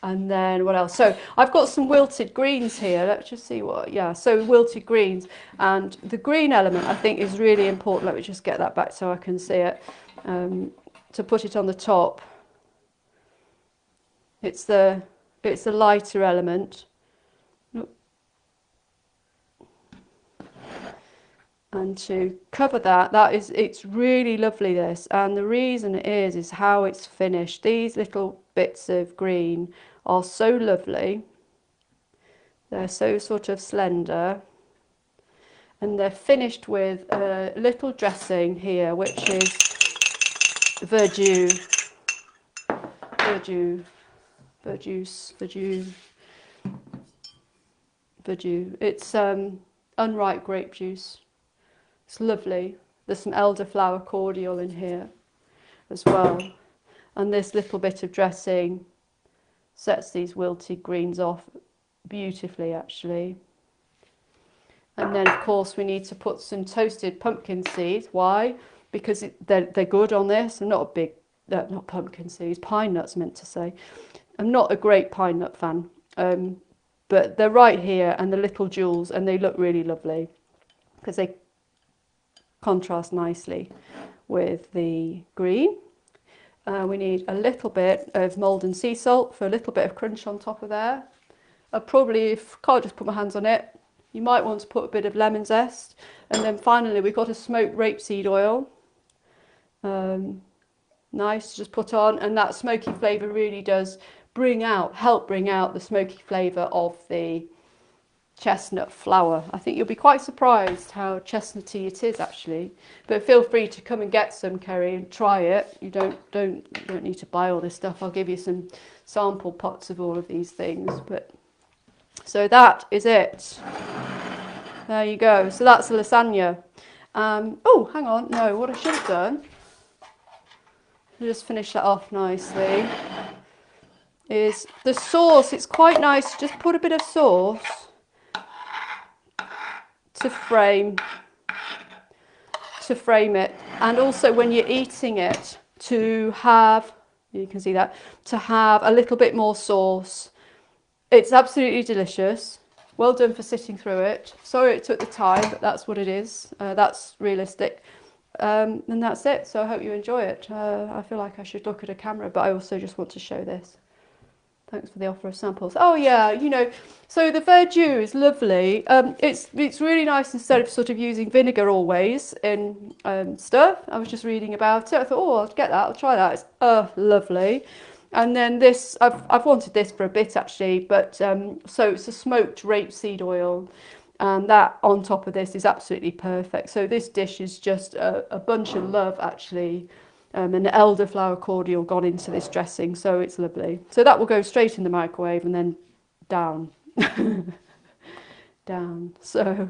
And then what else? So I've got some wilted greens here. Let's just see what, yeah, so wilted greens. And the green element, I think, is really important. Let me just get that back so I can see it. To put it on the top. It's the lighter element. And to cover that it's really lovely, this. And the reason it is how it's finished. These little bits of green are so lovely. They're so sort of slender. And they're finished with a little dressing here, which is verjuice. It's unripe grape juice. It's lovely. There's some elderflower cordial in here as well. And this little bit of dressing sets these wilted greens off beautifully, actually. And then, of course, we need to put some toasted pumpkin seeds. Why? Because they're good on this. I'm not a big, not pumpkin seeds, pine nuts, meant to say. I'm not a great pine nut fan, but they're right here, and the little jewels, and they look really lovely because they contrast nicely with the green. We need a little bit of Maldon sea salt for a little bit of crunch on top of there. I probably, if I can't just put my hands on it, you might want to put a bit of lemon zest. And then finally we've got a smoked rapeseed oil. Nice to just put on, and that smoky flavour really does help bring out the smoky flavour of the chestnut flour. I think you'll be quite surprised how chestnutty it is, actually. But feel free to come and get some, Kerry, and try it. You don't need to buy all this stuff. I'll give you some sample pots of all of these things. But so that is it. There you go. So that's the lasagna. Oh, hang on. No, what I should have done, I'll just finish that off nicely, is the sauce. It's quite nice to just put a bit of sauce to frame it, and also when you're eating it to have, you can see that, to have a little bit more sauce. It's absolutely delicious. Well done for sitting through it. Sorry it took the time, but that's what it is. That's realistic. And that's it. So I hope you enjoy it. I feel like I should look at a camera, but I also just want to show this. Thanks for the offer of samples. Oh yeah, you know, so the verjus is lovely. It's really nice instead of sort of using vinegar always in stuff. I was just reading about it. I thought, oh, I'll get that. I'll try that. It's lovely. And then this, I've wanted this for a bit actually, but so it's a smoked rapeseed oil, and that on top of this is absolutely perfect. So this dish is just a bunch of love, actually. And elderflower cordial gone into this dressing, so it's lovely. So that will go straight in the microwave and then down. Down. So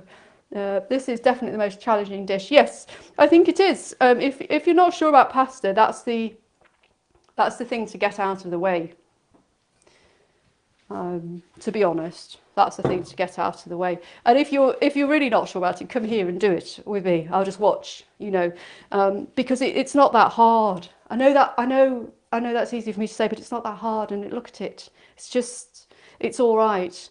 this is definitely the most challenging dish. Yes, I think it is. If you're not sure about pasta, that's the thing to get out of the way. To be honest, that's the thing to get out of the way. And if you're really not sure about it, come here and do it with me. I'll just watch, you know, because it's not that hard. I know that's easy for me to say, but it's not that hard. And look at it. It's all right.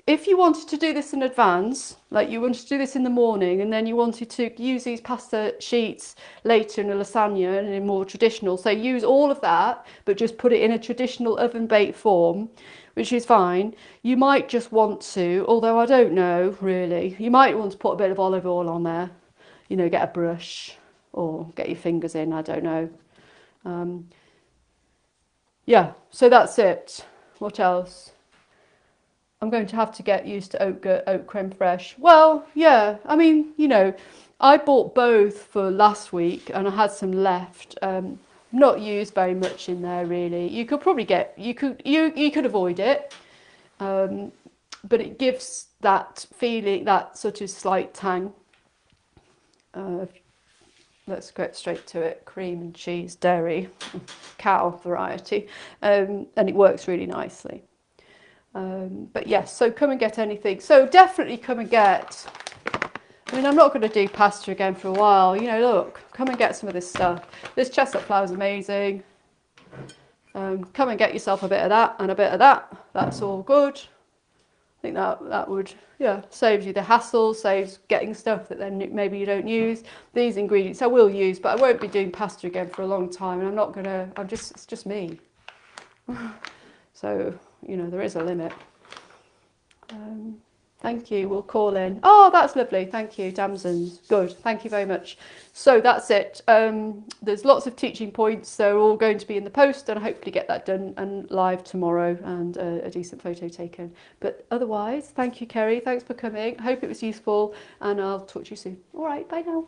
If you wanted to do this in advance, like you wanted to do this in the morning, and then you wanted to use these pasta sheets later in a lasagna and in more traditional, so use all of that, but just put it in a traditional oven-baked form, which is fine. You might just want to, although I don't know really, you might want to put a bit of olive oil on there, you know, get a brush or get your fingers in, I don't know. Yeah, so that's it. What else? I'm going to have to get used to oat creme fraiche. Well, yeah, I mean, you know, I bought both for last week and I had some left. not used very much in there really. You could probably you could avoid it, but it gives that feeling, that sort of slight tang. Let's get straight to it. Cream and cheese, dairy, cow variety, and it works really nicely. But yes, so come and get anything. So definitely come and get. I mean, I'm not going to do pasta again for a while. You know, look, come and get some of this stuff. This chestnut flour is amazing. Come and get yourself a bit of that and a bit of that. That's all good. I think that would, yeah, saves you the hassle, saves getting stuff that then maybe you don't use. These ingredients I will use, but I won't be doing pasta again for a long time, and I'm not gonna, it's just me. So, you know, there is a limit. Thank you, we'll call in. Oh, that's lovely, thank you, Damsons. Good, thank you very much. So that's it. There's lots of teaching points. They're all going to be in the post, and I hopefully get that done and live tomorrow, and a decent photo taken. But otherwise, thank you, Kerry. Thanks for coming. I hope it was useful, and I'll talk to you soon. All right, bye now.